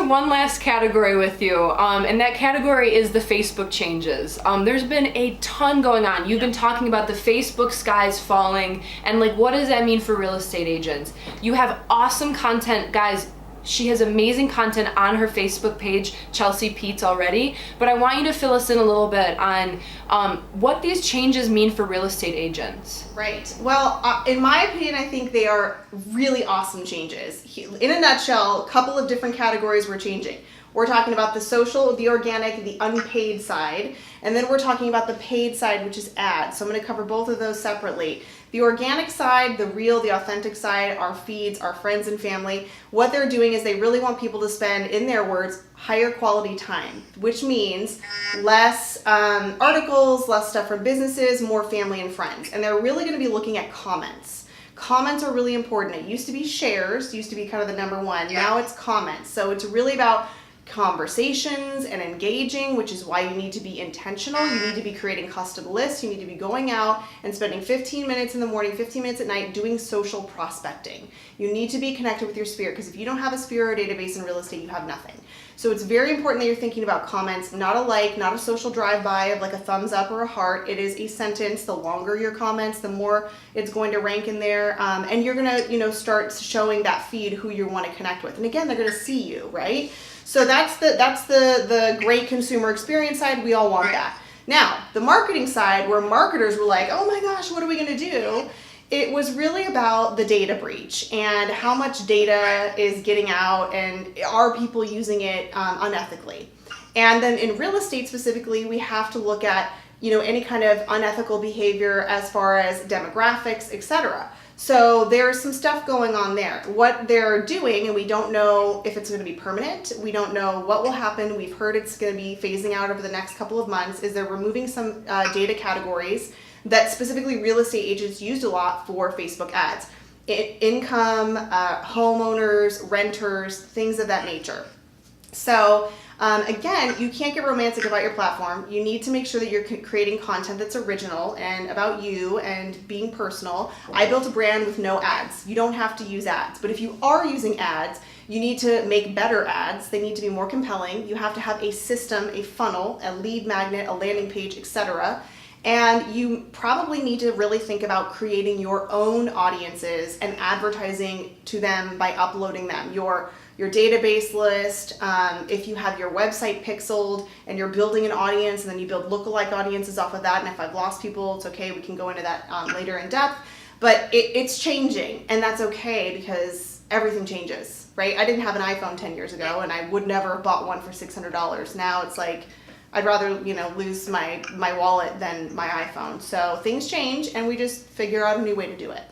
one last category with you, and that category is the Facebook changes. There's been a ton going on. You've been talking about the Facebook skies falling, and like, what does that mean for real estate agents? You have awesome content, guys. She has amazing content on her Facebook page, Chelsea Peets, already, but I want you to fill us in a little bit on what these changes mean for real estate agents. Right. Well, in my opinion, I think they are really awesome changes. In a nutshell, a couple of different categories we're changing. We're talking about the social, the organic, the unpaid side, and then we're talking about the paid side, which is ads. So I'm going to cover both of those separately. The organic side, the real, the authentic side, our feeds, our friends and family, what they're doing is they really want people to spend, in their words, higher quality time, which means less articles, less stuff from businesses, more family and friends. And they're really going to be looking at comments. Comments are really important. It used to be shares, used to be kind of the number one. Now it's comments. So it's really about conversations and engaging, which is why you need to be intentional. You need to be creating custom lists. You need to be going out and spending 15 minutes in the morning, 15 minutes at night doing social prospecting. You need to be connected with your sphere, because if you don't have a sphere or database in real estate, you have nothing. So it's very important that you're thinking about comments, not a like, not a social drive-by of like a thumbs up or a heart. It is a sentence. The longer your comments, the more it's going to rank in there. And you're going to, start showing that feed who you want to connect with. And again, they're going to see you, right? So that's the great consumer experience side. We all want that. Now, the marketing side, where marketers were like, oh my gosh, what are we going to do? It was really about the data breach and how much data is getting out, and are people using it unethically. And then in real estate specifically, we have to look at any kind of unethical behavior as far as demographics, etc. So there's some stuff going on there. What they're doing, and we don't know if it's going to be permanent, we don't know what will happen, we've heard it's going to be phasing out over the next couple of months, is they're removing some data categories that specifically real estate agents used a lot for Facebook ads. Income, homeowners, renters, things of that nature. So again, you can't get romantic about your platform. You need to make sure that you're creating content that's original and about you and being personal. I built a brand with no ads. You don't have to use ads. But if you are using ads, you need to make better ads. They need to be more compelling. You have to have a system, a funnel, a lead magnet, a landing page, etc. And you probably need to really think about creating your own audiences and advertising to them by uploading them. Your database list, if you have your website pixeled and you're building an audience and then you build lookalike audiences off of that, and if I've lost people, it's okay, we can go into that later in depth. But it's changing, and that's okay because everything changes, right? I didn't have an iPhone 10 years ago, and I would never have bought one for $600. Now it's like, I'd rather, lose my wallet than my iPhone. So things change, and we just figure out a new way to do it.